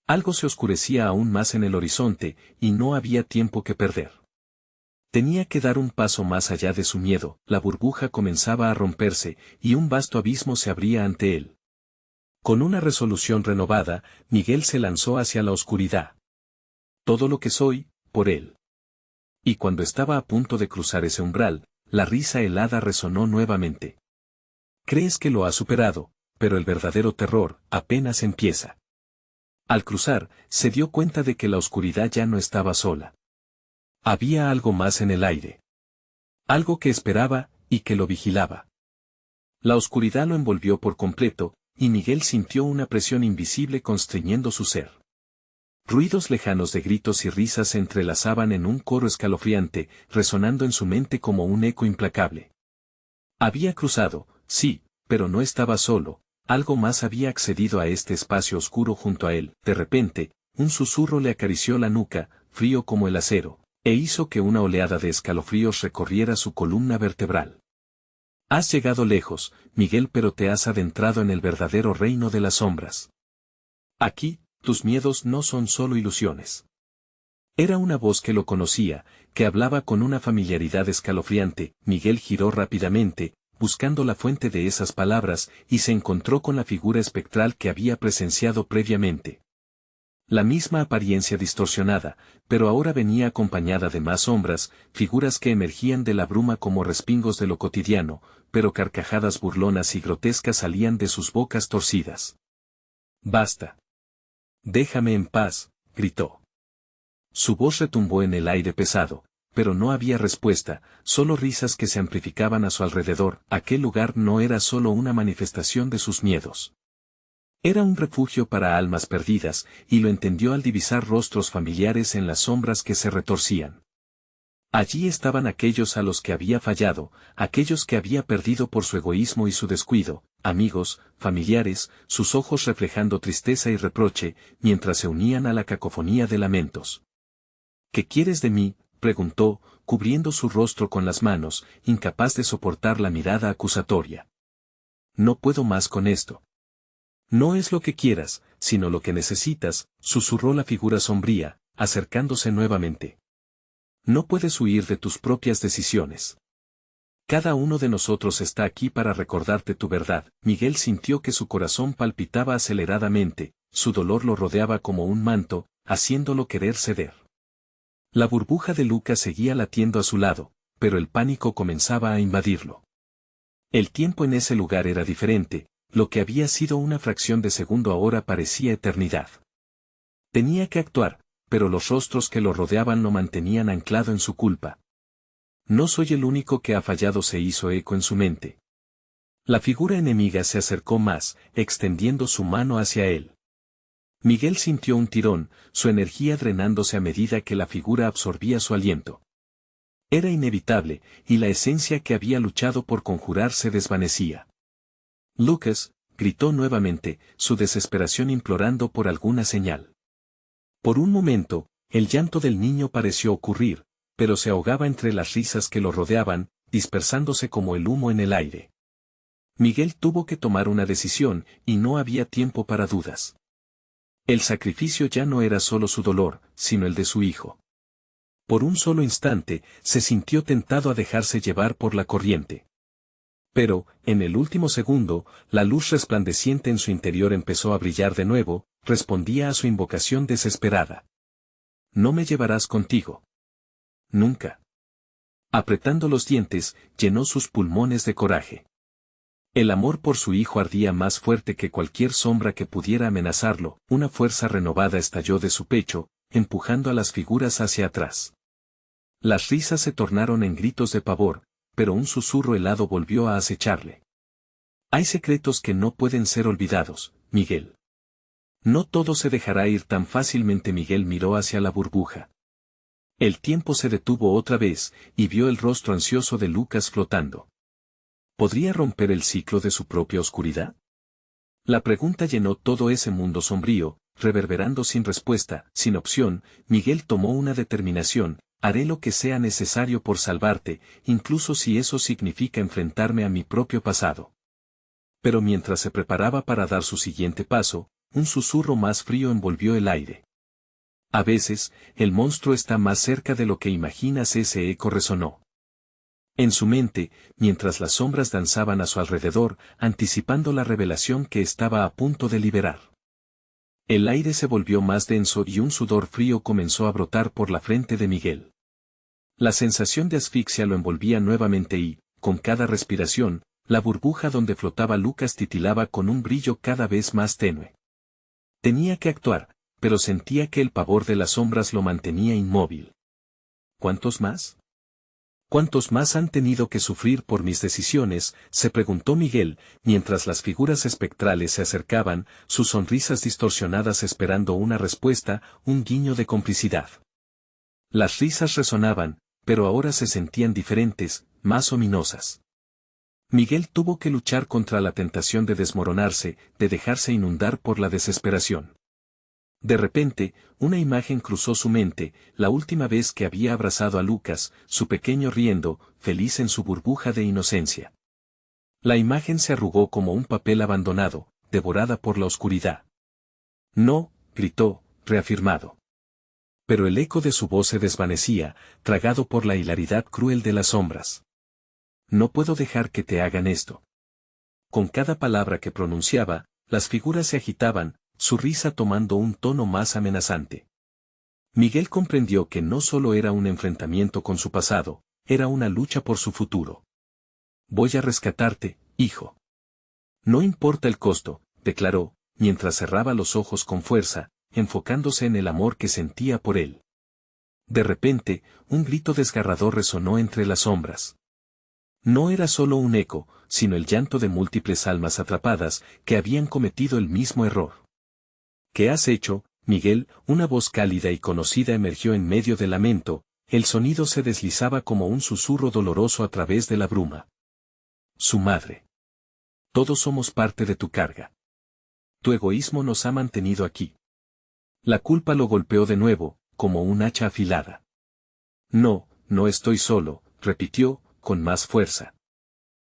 S1: Algo se oscurecía aún más en el horizonte, y no había tiempo que perder. Tenía que dar un paso más allá de su miedo. La burbuja comenzaba a romperse, y un vasto abismo se abría ante él. Con una resolución renovada, Miguel se lanzó hacia la oscuridad. Todo lo que soy, por él. Y cuando estaba a punto de cruzar ese umbral, la risa helada resonó nuevamente. Crees que lo has superado, pero el verdadero terror apenas empieza. Al cruzar, se dio cuenta de que la oscuridad ya no estaba sola. Había algo más en el aire. Algo que esperaba, y que lo vigilaba. La oscuridad lo envolvió por completo, y Miguel sintió una presión invisible constriñendo su ser. Ruidos lejanos de gritos y risas se entrelazaban en un coro escalofriante, resonando en su mente como un eco implacable. Había cruzado, sí, pero no estaba solo. Algo más había accedido a este espacio oscuro junto a él. De repente, un susurro le acarició la nuca, frío como el acero, e hizo que una oleada de escalofríos recorriera su columna vertebral. Has llegado lejos, Miguel, pero te has adentrado en el verdadero reino de las sombras. Aquí, tus miedos no son solo ilusiones. Era una voz que lo conocía, que hablaba con una familiaridad escalofriante. Miguel giró rápidamente, buscando la fuente de esas palabras, y se encontró con la figura espectral que había presenciado previamente. La misma apariencia distorsionada, pero ahora venía acompañada de más sombras, figuras que emergían de la bruma como respingos de lo cotidiano, pero carcajadas burlonas y grotescas salían de sus bocas torcidas. Basta. Déjame en paz, gritó. Su voz retumbó en el aire pesado, pero no había respuesta, solo risas que se amplificaban a su alrededor. Aquel lugar no era solo una manifestación de sus miedos. Era un refugio para almas perdidas, y lo entendió al divisar rostros familiares en las sombras que se retorcían. Allí estaban aquellos a los que había fallado, aquellos que había perdido por su egoísmo y su descuido, amigos, familiares, sus ojos reflejando tristeza y reproche, mientras se unían a la cacofonía de lamentos. ¿Qué quieres de mí?, preguntó, cubriendo su rostro con las manos, incapaz de soportar la mirada acusatoria. No puedo más con esto. No es lo que quieras, sino lo que necesitas, susurró la figura sombría, acercándose nuevamente. No puedes huir de tus propias decisiones. Cada uno de nosotros está aquí para recordarte tu verdad. Miguel sintió que su corazón palpitaba aceleradamente, su dolor lo rodeaba como un manto, haciéndolo querer ceder. La burbuja de Lucas seguía latiendo a su lado, pero el pánico comenzaba a invadirlo. El tiempo en ese lugar era diferente, lo que había sido una fracción de segundo ahora parecía eternidad. Tenía que actuar, pero los rostros que lo rodeaban lo mantenían anclado en su culpa. No soy el único que ha fallado, se hizo eco en su mente. La figura enemiga se acercó más, extendiendo su mano hacia él. Miguel sintió un tirón, su energía drenándose a medida que la figura absorbía su aliento. Era inevitable, y la esencia que había luchado por conjurar se desvanecía. Lucas, gritó nuevamente, su desesperación implorando por alguna señal. Por un momento, el llanto del niño pareció ocurrir, pero se ahogaba entre las risas que lo rodeaban, dispersándose como el humo en el aire. Miguel tuvo que tomar una decisión, y no había tiempo para dudas. El sacrificio ya no era solo su dolor, sino el de su hijo. Por un solo instante, se sintió tentado a dejarse llevar por la corriente. Pero, en el último segundo, la luz resplandeciente en su interior empezó a brillar de nuevo, respondía a su invocación desesperada. No me llevarás contigo. Nunca. Apretando los dientes, llenó sus pulmones de coraje. El amor por su hijo ardía más fuerte que cualquier sombra que pudiera amenazarlo, una fuerza renovada estalló de su pecho, empujando a las figuras hacia atrás. Las risas se tornaron en gritos de pavor, pero un susurro helado volvió a acecharle. Hay secretos que no pueden ser olvidados, Miguel. No todo se dejará ir tan fácilmente. Miguel miró hacia la burbuja. El tiempo se detuvo otra vez, y vio el rostro ansioso de Lucas flotando. ¿Podría romper el ciclo de su propia oscuridad? La pregunta llenó todo ese mundo sombrío, reverberando sin respuesta, sin opción. Miguel tomó una determinación: haré lo que sea necesario por salvarte, incluso si eso significa enfrentarme a mi propio pasado. Pero mientras se preparaba para dar su siguiente paso, un susurro más frío envolvió el aire. A veces, el monstruo está más cerca de lo que imaginas. Ese eco resonó en su mente, mientras las sombras danzaban a su alrededor, anticipando la revelación que estaba a punto de liberar. El aire se volvió más denso y un sudor frío comenzó a brotar por la frente de Miguel. La sensación de asfixia lo envolvía nuevamente y, con cada respiración, la burbuja donde flotaba Lucas titilaba con un brillo cada vez más tenue. Tenía que actuar, pero sentía que el pavor de las sombras lo mantenía inmóvil. ¿Cuántos más? ¿Cuántos más han tenido que sufrir por mis decisiones?, se preguntó Miguel, mientras las figuras espectrales se acercaban, sus sonrisas distorsionadas esperando una respuesta, un guiño de complicidad. Las risas resonaban, pero ahora se sentían diferentes, más ominosas. Miguel tuvo que luchar contra la tentación de desmoronarse, de dejarse inundar por la desesperación. De repente, una imagen cruzó su mente: la última vez que había abrazado a Lucas, su pequeño riendo, feliz en su burbuja de inocencia. La imagen se arrugó como un papel abandonado, devorada por la oscuridad. No, gritó, reafirmado. Pero el eco de su voz se desvanecía, tragado por la hilaridad cruel de las sombras. No puedo dejar que te hagan esto. Con cada palabra que pronunciaba, las figuras se agitaban, su risa tomando un tono más amenazante. Miguel comprendió que no solo era un enfrentamiento con su pasado, era una lucha por su futuro. Voy a rescatarte, hijo. No importa el costo, declaró, mientras cerraba los ojos con fuerza, enfocándose en el amor que sentía por él. De repente, un grito desgarrador resonó entre las sombras. No era solo un eco, sino el llanto de múltiples almas atrapadas que habían cometido el mismo error. ¿Qué has hecho, Miguel? Una voz cálida y conocida emergió en medio del lamento, el sonido se deslizaba como un susurro doloroso a través de la bruma. Su madre. Todos somos parte de tu carga. Tu egoísmo nos ha mantenido aquí. La culpa lo golpeó de nuevo, como un hacha afilada. No, no estoy solo, repitió, con más fuerza.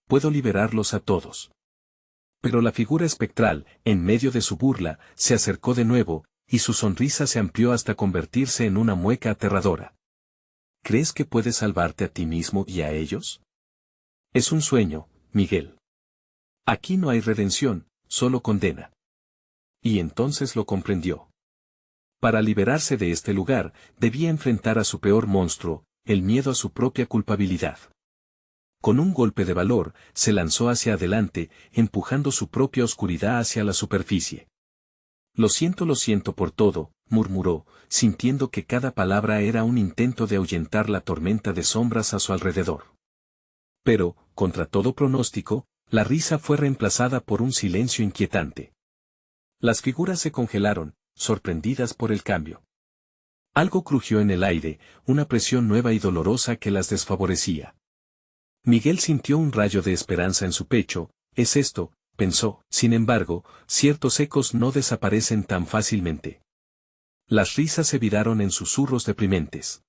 S1: Puedo liberarlos a todos. Pero la figura espectral, en medio de su burla, se acercó de nuevo, y su sonrisa se amplió hasta convertirse en una mueca aterradora. ¿Crees que puedes salvarte a ti mismo y a ellos? Es un sueño, Miguel. Aquí no hay redención, solo condena. Y entonces lo comprendió. Para liberarse de este lugar, debía enfrentar a su peor monstruo, el miedo a su propia culpabilidad. Con un golpe de valor, se lanzó hacia adelante, empujando su propia oscuridad hacia la superficie. Lo siento por todo, murmuró, sintiendo que cada palabra era un intento de ahuyentar la tormenta de sombras a su alrededor. Pero, contra todo pronóstico, la risa fue reemplazada por un silencio inquietante. Las figuras se congelaron, sorprendidas por el cambio. Algo crujió en el aire, una presión nueva y dolorosa que las desfavorecía. Miguel sintió un rayo de esperanza en su pecho. Es esto, pensó. Sin embargo, ciertos ecos no desaparecen tan fácilmente. Las risas se viraron en susurros deprimentes.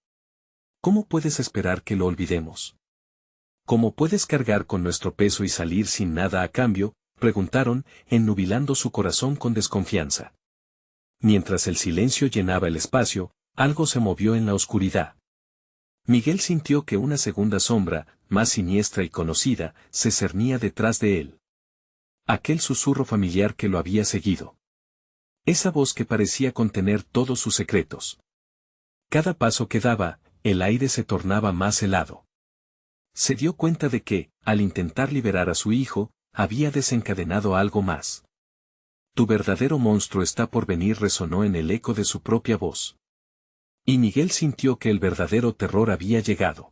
S1: ¿Cómo puedes esperar que lo olvidemos? ¿Cómo puedes cargar con nuestro peso y salir sin nada a cambio? Preguntaron, ennubilando su corazón con desconfianza. Mientras el silencio llenaba el espacio, algo se movió en la oscuridad. Miguel sintió que una segunda sombra, más siniestra y conocida, se cernía detrás de él. Aquel susurro familiar que lo había seguido. Esa voz que parecía contener todos sus secretos. Cada paso que daba, el aire se tornaba más helado. Se dio cuenta de que, al intentar liberar a su hijo, había desencadenado algo más. Tu verdadero monstruo está por venir, resonó en el eco de su propia voz. Y Miguel sintió que el verdadero terror había llegado.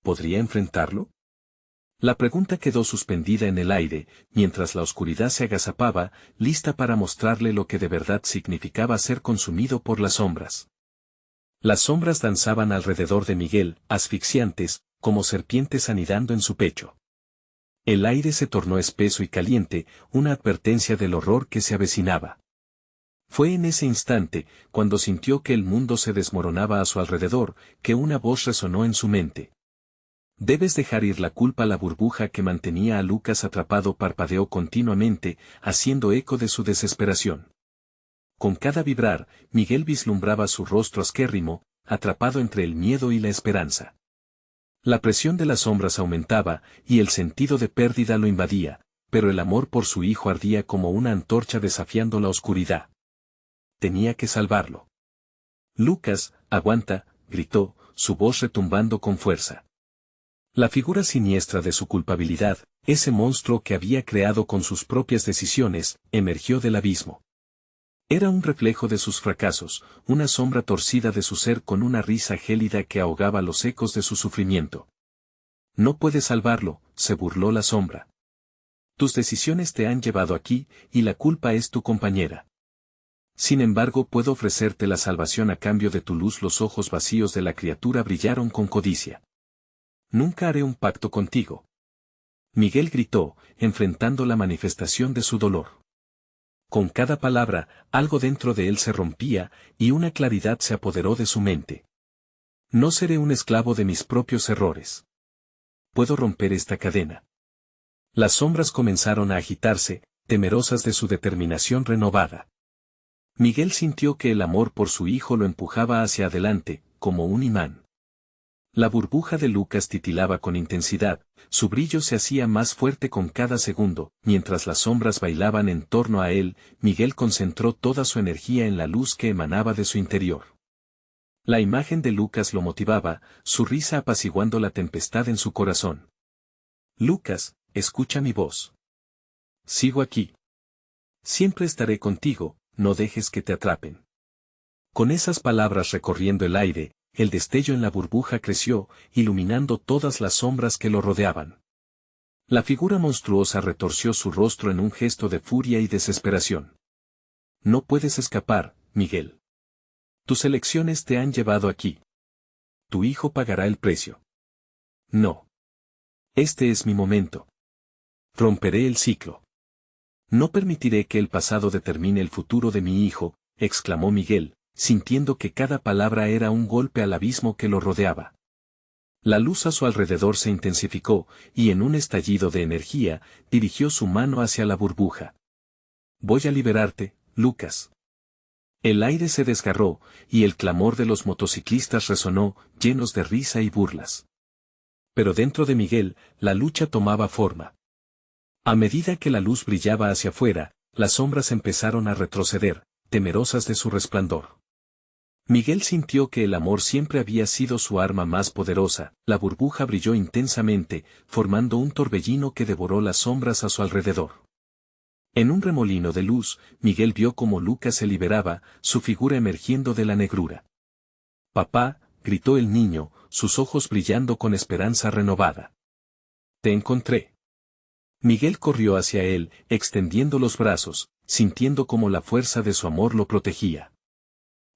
S1: ¿Podría enfrentarlo? La pregunta quedó suspendida en el aire, mientras la oscuridad se agazapaba, lista para mostrarle lo que de verdad significaba ser consumido por las sombras. Las sombras danzaban alrededor de Miguel, asfixiantes, como serpientes anidando en su pecho. El aire se tornó espeso y caliente, una advertencia del horror que se avecinaba. Fue en ese instante, cuando sintió que el mundo se desmoronaba a su alrededor, que una voz resonó en su mente. Debes dejar ir la culpa. La burbuja que mantenía a Lucas atrapado parpadeó continuamente, haciendo eco de su desesperación. Con cada vibrar, Miguel vislumbraba su rostro asquérrimo, atrapado entre el miedo y la esperanza. La presión de las sombras aumentaba, y el sentido de pérdida lo invadía, pero el amor por su hijo ardía como una antorcha desafiando la oscuridad. Tenía que salvarlo. Lucas, aguanta, gritó, su voz retumbando con fuerza. La figura siniestra de su culpabilidad, ese monstruo que había creado con sus propias decisiones, emergió del abismo. Era un reflejo de sus fracasos, una sombra torcida de su ser con una risa gélida que ahogaba los ecos de su sufrimiento. No puedes salvarlo, se burló la sombra. Tus decisiones te han llevado aquí, y la culpa es tu compañera. Sin embargo, puedo ofrecerte la salvación a cambio de tu luz. Los ojos vacíos de la criatura brillaron con codicia. Nunca haré un pacto contigo. Miguel gritó, enfrentando la manifestación de su dolor. Con cada palabra, algo dentro de él se rompía, y una claridad se apoderó de su mente. No seré un esclavo de mis propios errores. Puedo romper esta cadena. Las sombras comenzaron a agitarse, temerosas de su determinación renovada. Miguel sintió que el amor por su hijo lo empujaba hacia adelante, como un imán. La burbuja de Lucas titilaba con intensidad, su brillo se hacía más fuerte con cada segundo. Mientras las sombras bailaban en torno a él, Miguel concentró toda su energía en la luz que emanaba de su interior. La imagen de Lucas lo motivaba, su risa apaciguando la tempestad en su corazón. Lucas, escucha mi voz. Sigo aquí. Siempre estaré contigo, no dejes que te atrapen. Con esas palabras recorriendo el aire, el destello en la burbuja creció, iluminando todas las sombras que lo rodeaban. La figura monstruosa retorció su rostro en un gesto de furia y desesperación. No puedes escapar, Miguel. Tus elecciones te han llevado aquí. Tu hijo pagará el precio. No. Este es mi momento. Romperé el ciclo. No permitiré que el pasado determine el futuro de mi hijo, exclamó Miguel, sintiendo que cada palabra era un golpe al abismo que lo rodeaba. La luz a su alrededor se intensificó, y en un estallido de energía, dirigió su mano hacia la burbuja. Voy a liberarte, Lucas. El aire se desgarró, y el clamor de los motociclistas resonó, llenos de risa y burlas. Pero dentro de Miguel, la lucha tomaba forma. A medida que la luz brillaba hacia afuera, las sombras empezaron a retroceder, temerosas de su resplandor. Miguel sintió que el amor siempre había sido su arma más poderosa. La burbuja brilló intensamente, formando un torbellino que devoró las sombras a su alrededor. En un remolino de luz, Miguel vio cómo Lucas se liberaba, su figura emergiendo de la negrura. «Papá», gritó el niño, sus ojos brillando con esperanza renovada. «Te encontré». Miguel corrió hacia él, extendiendo los brazos, sintiendo cómo la fuerza de su amor lo protegía.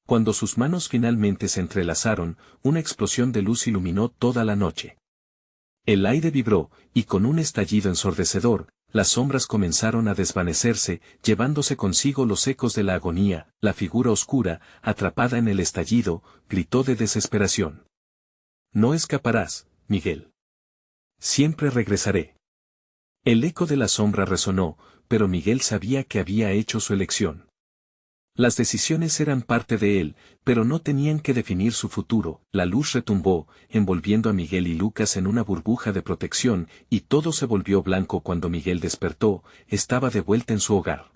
S1: Cuando sus manos finalmente se entrelazaron, una explosión de luz iluminó toda la noche. El aire vibró, y con un estallido ensordecedor, las sombras comenzaron a desvanecerse, llevándose consigo los ecos de la agonía. La figura oscura, atrapada en el estallido, gritó de desesperación. «No escaparás, Miguel. Siempre regresaré». El eco de la sombra resonó, pero Miguel sabía que había hecho su elección. Las decisiones eran parte de él, pero no tenían que definir su futuro. La luz retumbó, envolviendo a Miguel y Lucas en una burbuja de protección, y todo se volvió blanco cuando Miguel despertó. Estaba de vuelta en su hogar.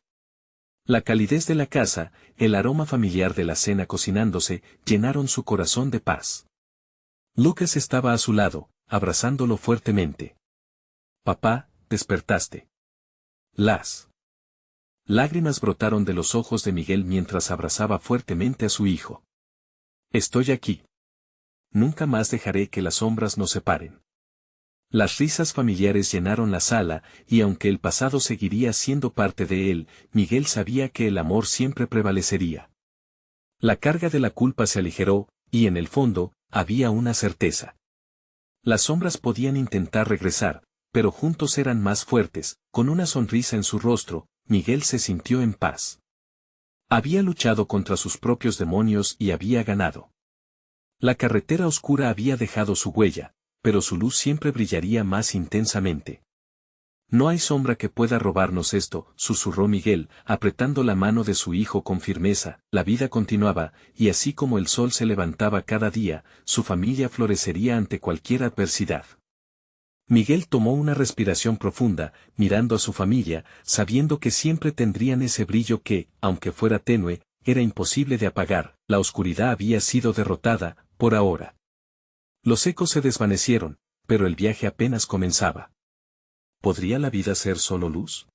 S1: La calidez de la casa, el aroma familiar de la cena cocinándose, llenaron su corazón de paz. Lucas estaba a su lado, abrazándolo fuertemente. «Papá, despertaste». Las lágrimas brotaron de los ojos de Miguel mientras abrazaba fuertemente a su hijo. «Estoy aquí. Nunca más dejaré que las sombras nos separen». Las risas familiares llenaron la sala, y aunque el pasado seguiría siendo parte de él, Miguel sabía que el amor siempre prevalecería. La carga de la culpa se aligeró, y en el fondo, había una certeza. Las sombras podían intentar regresar, pero juntos eran más fuertes. Con una sonrisa en su rostro, Miguel se sintió en paz. Había luchado contra sus propios demonios y había ganado. La carretera oscura había dejado su huella, pero su luz siempre brillaría más intensamente. «No hay sombra que pueda robarnos esto», susurró Miguel, apretando la mano de su hijo con firmeza. La vida continuaba, y así como el sol se levantaba cada día, su familia florecería ante cualquier adversidad. Miguel tomó una respiración profunda, mirando a su familia, sabiendo que siempre tendrían ese brillo que, aunque fuera tenue, era imposible de apagar. La oscuridad había sido derrotada, por ahora. Los ecos se desvanecieron, pero el viaje apenas comenzaba. ¿Podría la vida ser solo luz?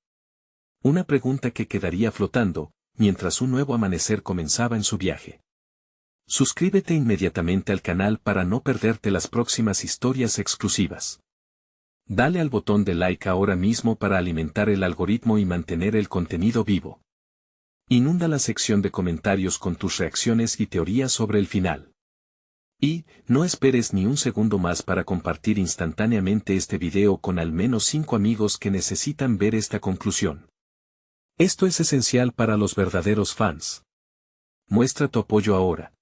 S1: Una pregunta que quedaría flotando, mientras un nuevo amanecer comenzaba en su viaje. Suscríbete inmediatamente al canal para no perderte las próximas historias exclusivas. Dale al botón de like ahora mismo para alimentar el algoritmo y mantener el contenido vivo. Inunda la sección de comentarios con tus reacciones y teorías sobre el final. Y, no esperes ni un segundo más para compartir instantáneamente este video con al menos 5 amigos que necesitan ver esta conclusión. Esto es esencial para los verdaderos fans. Muestra tu apoyo ahora.